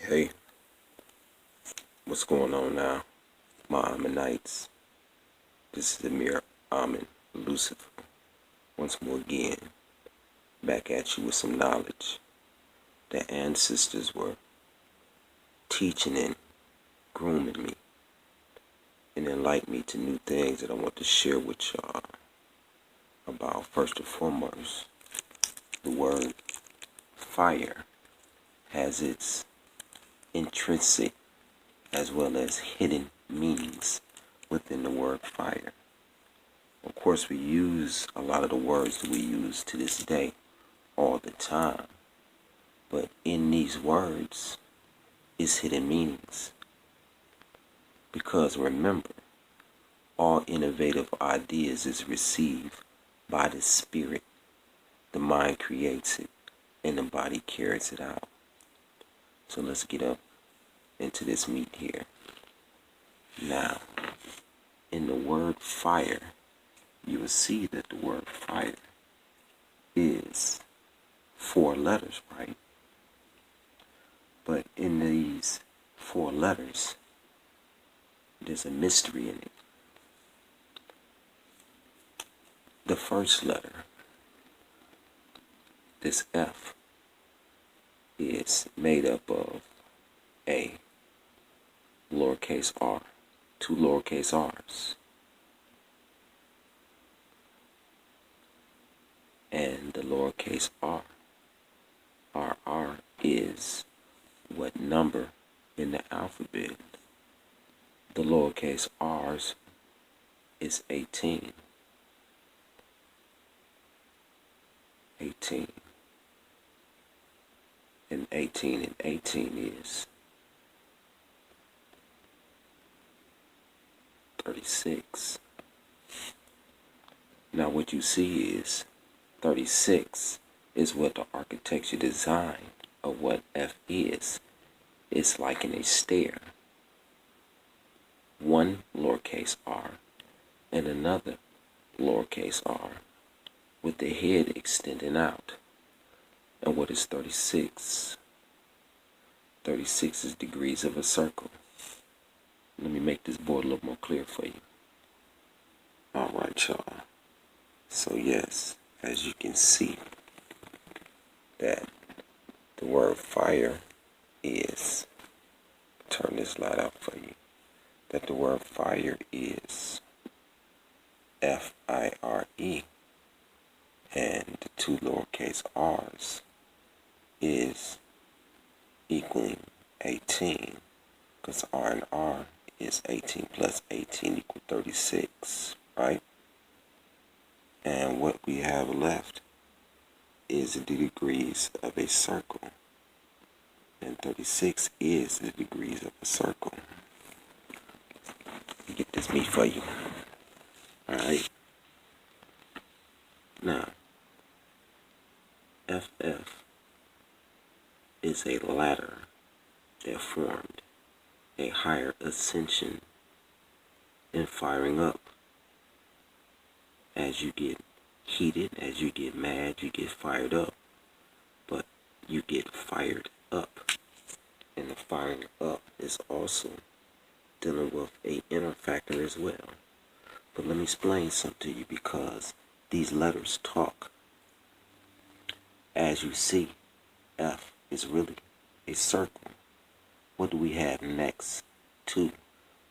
Hey, what's going on now, my Amonites? This is Amir, Amon, Lucifer, once more again, back at you with some knowledge that ancestors were teaching and grooming me and enlightening me to new things that I want to share with y'all about. First and foremost, the word fire has its intrinsic as well as hidden meanings within the word fire. Of course, we use a lot of the words that we use to this day all the time, but in these words is hidden meanings. Because remember, all innovative ideas is received by the spirit. The mind creates it and the body carries it out. So let's get up into this meat here. Now, in the word fire, you will see that the word fire is 4 letters, right? But in these 4 letters, there's a mystery in it. The first letter, this F, is made up of a lowercase r, 2 lowercase r's. And the lowercase r is what number in the alphabet? The lowercase r's is 18. 18. And 18 is 36. Now what you see is 36 is what the architecture design of what F is. It's like in a stair. 1 lowercase r and another lowercase r with the head extending out. And what is 36? 36 is degrees of a circle. Let me make this board a little more clear for you. Alright, y'all. So yes, as you can see, that the word fire is, turn this light out for you, that the word fire is F-I-R-E, and the 2 lowercase r's is equaling 18, because R and R is 18 plus 18 equal 36, right? And what we have left is the degrees of a circle, and 36 is the degrees of a circle. Let me get this meat for you. Alright. Now, FF is a ladder that formed a higher ascension and firing up. As you get heated, as you get mad, you get fired up. But you get fired up. And the firing up is also dealing with a inner factor as well. But let me explain something to you, because these letters talk. As you see, F is really a circle. What do we have next to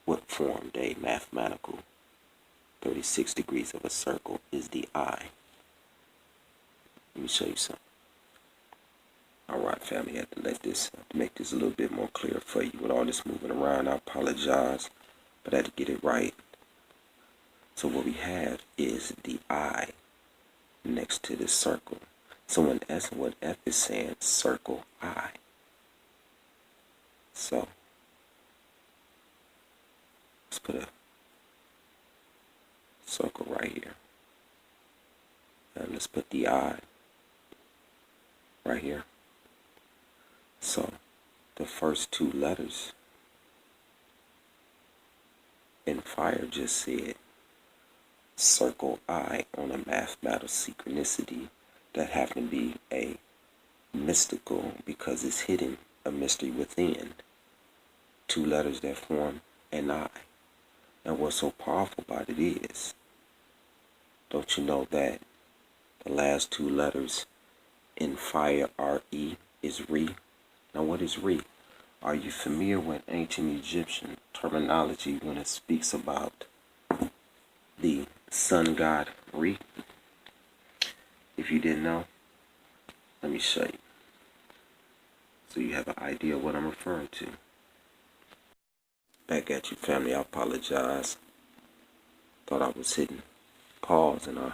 what formed a mathematical 36 degrees of a circle is the I. Let me show you something. Alright, family, I have to make this a little bit more clear for you. With all this moving around, I apologize, but I had to get it right. So what we have is the I next to this circle. So in essence, what F is saying, circle I. So let's put a circle right here. And let's put the I right here. So the first 2 letters in fire just said circle I on a mathematical synchronicity that happened to be a mystical because it's hidden a mystery within. 2 letters that form an I. And what's so powerful about it is, don't you know that the last 2 letters in fire, R-E, is Re? Now what is Re? Are you familiar with ancient Egyptian terminology when it speaks about the sun god Re? If you didn't know, let me show you, so you have an idea of what I'm referring to. Back at you, family. I apologize. Thought I was hitting pause and I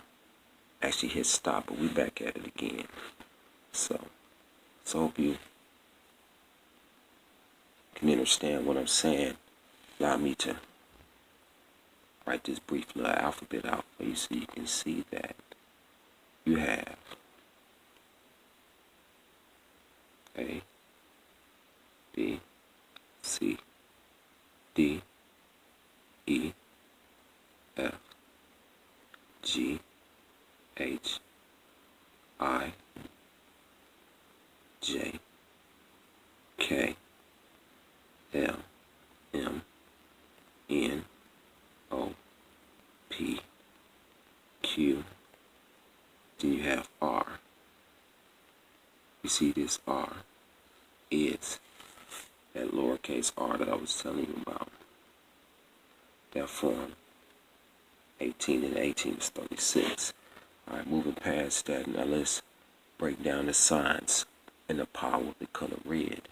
actually hit stop, but we back at it again. So hope you can understand what I'm saying. Allow me to write this brief little alphabet out for you so you can see that you have A, B, C, D, E, F, G, H, I, J, K, L, M, N, O, P, Q. Then you have R. You see this R is that lowercase r that I was telling you about. That form 18 and 18 is 36. Alright, moving past that, now let's break down the signs and the power of the color red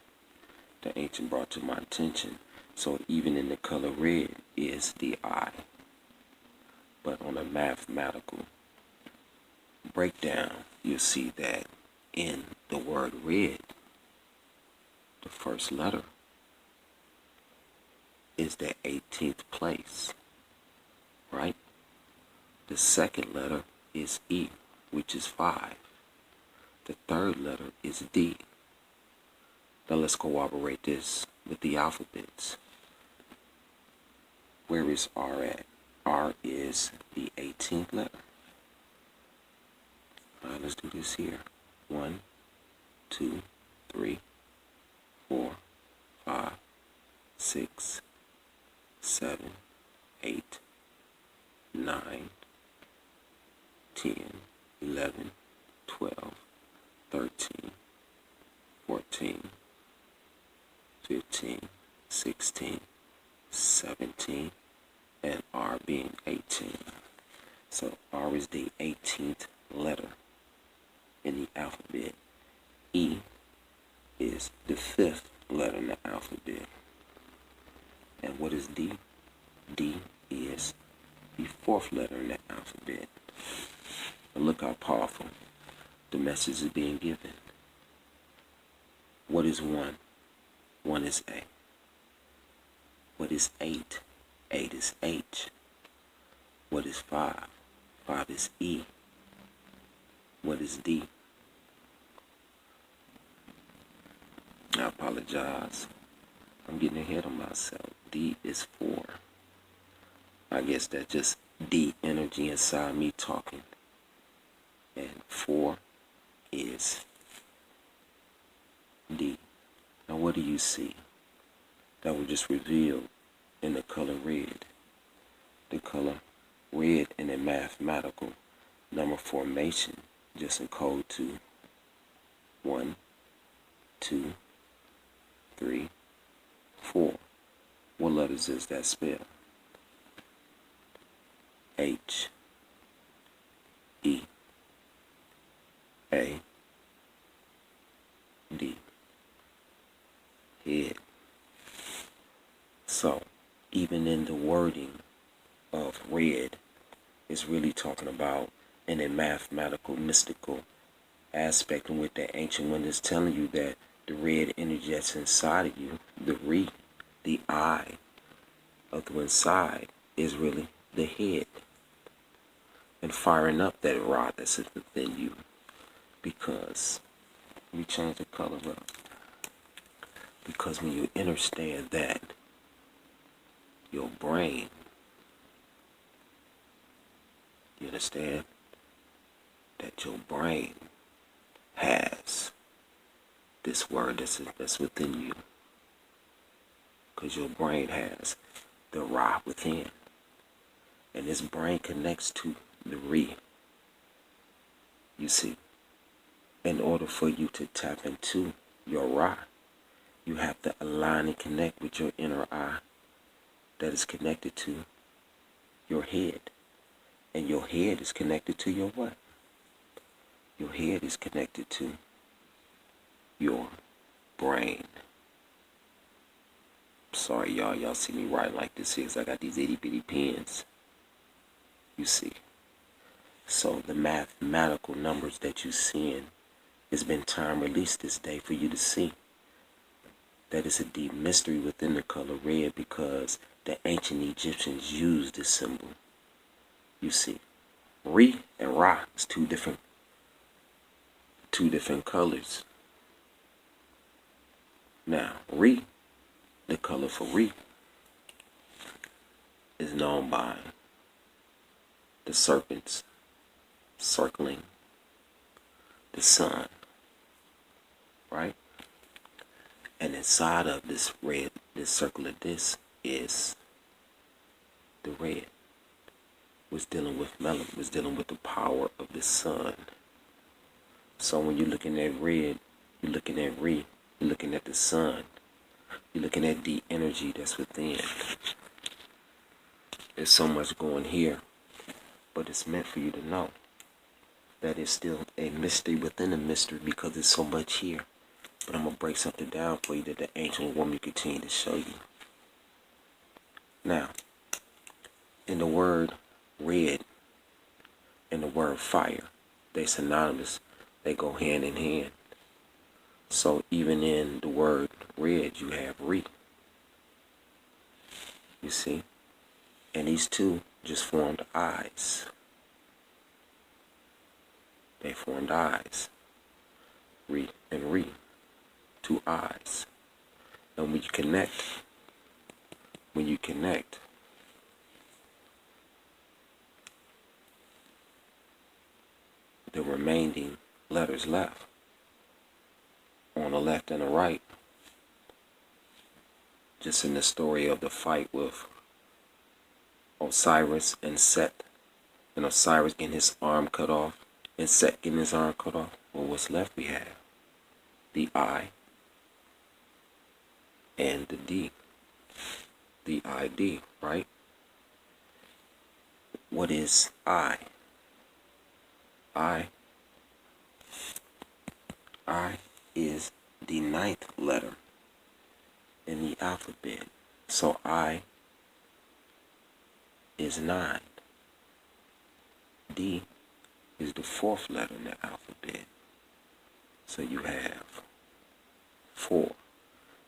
that ancient brought to my attention. So even in the color red is the I. But on a mathematical breakdown, you'll see that in the word red, the first letter is the 18th place, right? The second letter is E, which is 5. The third letter is D. Now let's corroborate this with the alphabets. Where is R at? R is the 18th letter. All right, let's do this here. 1, 2, 3, 4, 5, 6, 7, 8, 9, 10, 11, 12, 13, 14, 15, 16, 17, and R being 18. So R is the 18th letter in the alphabet. E is the 5th letter in the alphabet. And what is D? D is the 4th letter in the alphabet. And look how powerful the message is being given. What is 1? 1 is A. What is 8? 8 is H. What is 5? 5 is E. What is D? I apologize. I'm getting ahead of myself. D is 4. I guess that's just D energy inside me talking. And 4 is D. Now what do you see? That was just revealed in the color red. The color red in a mathematical number formation just encode to 1, 2, 3, 4. What letters is that spell? H, E, A, D. Head. So, even in the wording of red, it's really talking about in a mathematical, mystical aspect in which the ancient one is telling you that the red energy that's inside of you, the re, the I of the inside, is really the head. And firing up that rod that's within you. Because we change the color up. Because when you understand that your brain, you understand that your brain has this word that's within you. Because your brain has the Ra within. And this brain connects to the Re. You see, in order for you to tap into your Ra, you have to align and connect with your inner eye that is connected to your head. And your head is connected to your what? Your head is connected to your brain. Sorry, y'all see me writing like this here, 'cause I got these itty bitty pens. You see. So the mathematical numbers that you seeing, it's been time released this day for you to see that it's a deep mystery within the color red, because the ancient Egyptians used this symbol. You see, Re and Ra is two different colors. Now, Re, the color for Re, is known by the serpents circling the sun, right? And inside of this red, this circle of this is the red. Was dealing with melanin, was dealing with the power of the sun. So when you're looking at red, you're looking at Re, you're looking at the sun, you're looking at the energy that's within. There's so much going here, but it's meant for you to know that it's still a mystery within a mystery, because there's so much here. But I'm going to break something down for you that the ancient woman continue to show you. Now, in the word red and the word fire, they synonymous. They go hand in hand. So even in the word red, you have Re. You see? And these two just formed eyes. They formed eyes. Re and Re. Two eyes. And when you connect, the remaining letters left, on the left and the right, just in the story of the fight with Osiris and Set, and Osiris getting his arm cut off, and Set getting his arm cut off, well, what's left we have? The I and the D. The ID, right? What is I? I is the 9th letter in the alphabet. So I is 9. D is the 4th letter in the alphabet. So you have 4.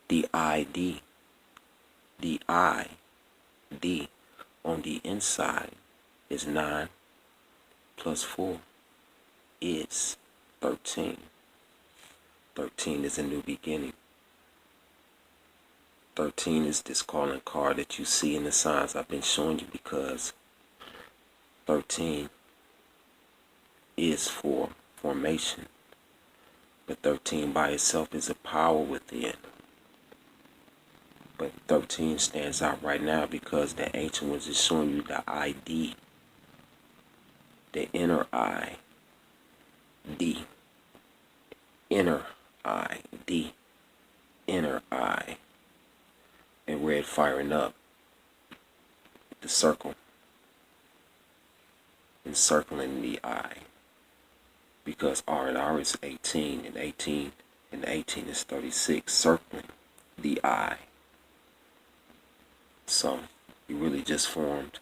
The ID. The ID on the inside is 9 plus 4 is 13. 13 is a new beginning. 13 is this calling card that you see in the signs I've been showing you, because 13 is for formation. But 13 by itself is a power within. But 13 stands out right now because the ancient ones is showing you the ID, the inner eye, D, inner eye, D, inner eye, and red firing up the circle, encircling the eye, because R and R is 18, and 18 is 36, circling the eye. So you really just formed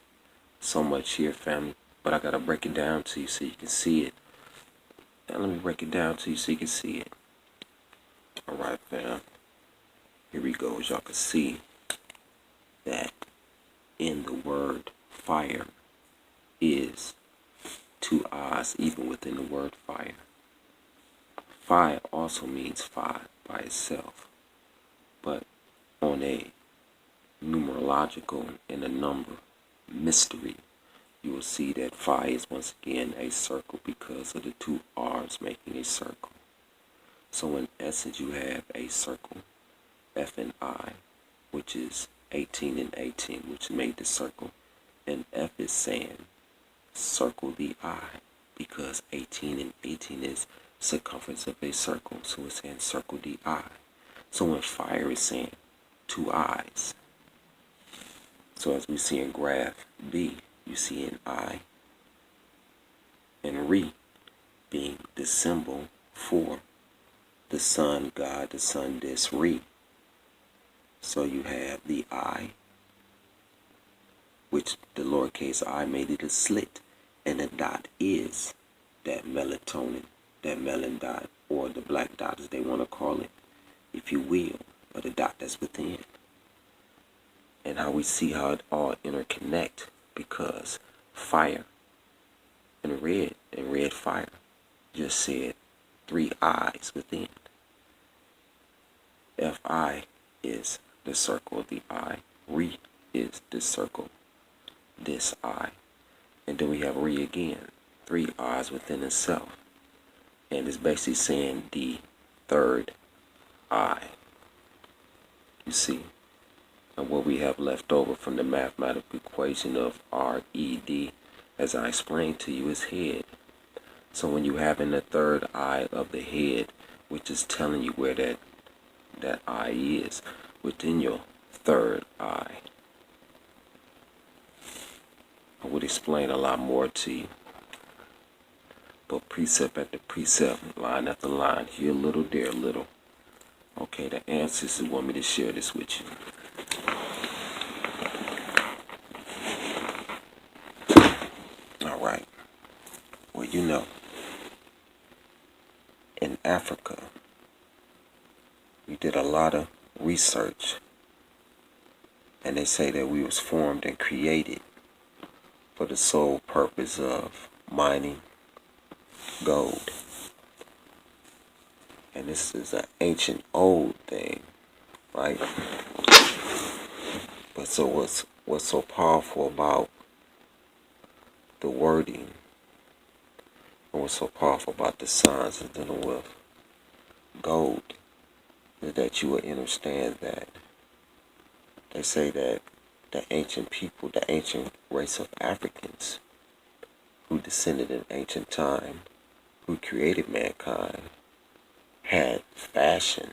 so much here, family, but I gotta break it down to you so you can see it. Now let me break it down to you so you can see it. Alright, fam, here we go. As y'all can see that in the word fire is 2 eyes, even within the word fire. Fire also means 5 by itself, but on a numerological and a number mystery, you will see that phi is once again a circle because of the 2 R's making a circle. So in essence, you have a circle, F and I, which is 18 and 18, which made the circle. And F is saying, circle the I, because 18 and 18 is circumference of a circle. So it's saying circle the I. So when fire is saying two eyes. So as we see in graph B, you see an I and Re being the symbol for the sun, God, the sun, this Re. So you have the I, which the lowercase I made it a slit, and the dot is that melatonin, that melon dot, or the black dot as they want to call it, if you will, or the dot that's within. And how we see how it all interconnect, because fire and red fire just said three eyes within. Fi is the circle of the eye. Re is the circle, this eye. And then we have Re again, three eyes within itself. And it's basically saying the third eye. You see? And what we have left over from the mathematical equation of RED, as I explained to you, is head. So when you have in the third eye of the head, which is telling you where that eye is, within your third eye, I would explain a lot more to you. But precept after precept, line after line, here a little, there a little. Okay, the ancestors want me to share this with you. Alright. Well, you know, in Africa, we did a lot of research, and they say that we was formed and created for the sole purpose of mining gold. And this is an ancient old thing, right? But so what's so powerful about the wording, and what's so powerful about the signs of dealing with gold, is that you will understand that they say that the ancient people, the ancient race of Africans who descended in ancient time, who created mankind, had fashion,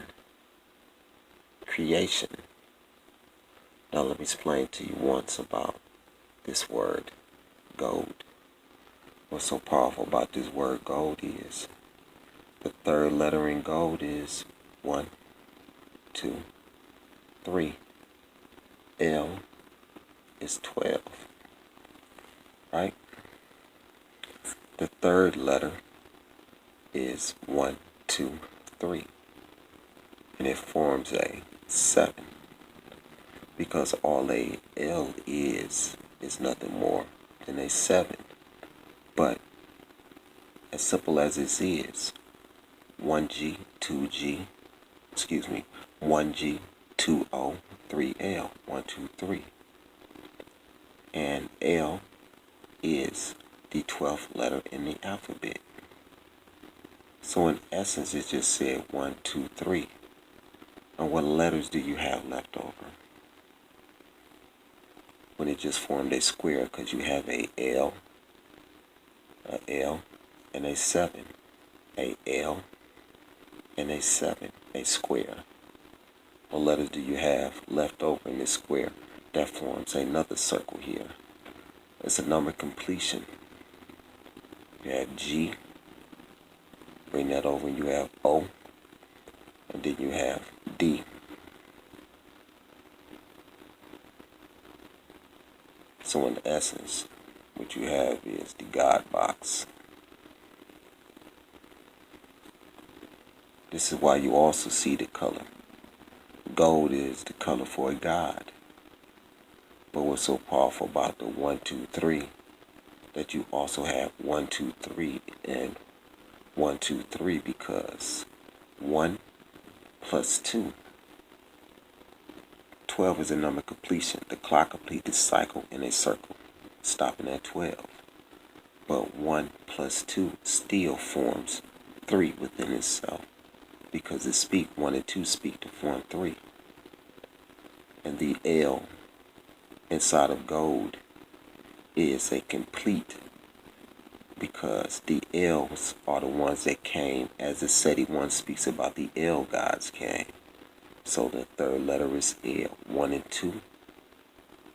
creation. Now let me explain to you once about this word, gold. What's so powerful about this word gold is the third letter in gold is 1, 2, 3. L is 12, right? The third letter is 1, 2, 3, and it forms a 7, because all a L is nothing more than a 7. But as simple as this is, 1G, 2G, 1G, 2O, 3L, 1, 2, 3. And L is the 12th letter in the alphabet. So in essence, it just said 1, 2, 3. And what letters do you have left over? When it just formed a square, because you have a L, and a 7. A L and a 7, a square. What letters do you have left over in this square? That forms another circle here. It's a number completion. You have G, bring that over, and you have O, and then you have D. So in essence, what you have is the God box. This is why you also see the color. Gold is the color for a God. But what's so powerful about the 1, 2, 3, that you also have 1, 2, 3 and 1, 2, 3, because 1 plus 2, 12 is a number completion. The clock completes the cycle in a circle, stopping at 12. But 1 plus 2 still forms 3 within itself. because it speak 1 and 2 speak to form 3. And the L inside of gold is a complete, because the L's are the ones that came, as the SETI 1 speaks about the L gods came. So the third letter is L. 1 and 2.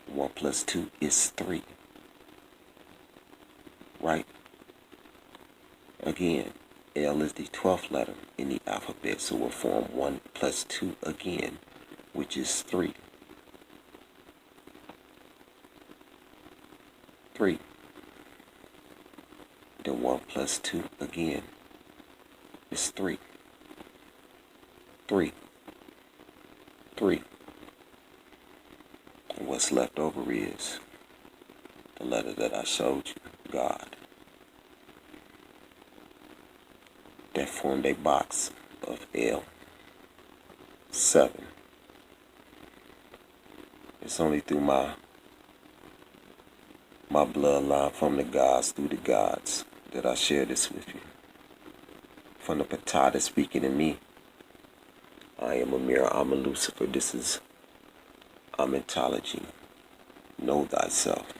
1 plus 2 is 3. Right? Again, L is the 12th letter in the alphabet, so we'll form 1 plus 2 again, which is 3. 3. Then 1 plus 2 again is 3. 3. 3. And what's left over is the letter that I showed you, God. That formed a box of L. 7. It's only through my bloodline from the gods, through the gods, that I share this with you. From the Patah speaking in me, I am Amir, I'm a Lucifer. This is Amentology. Know thyself.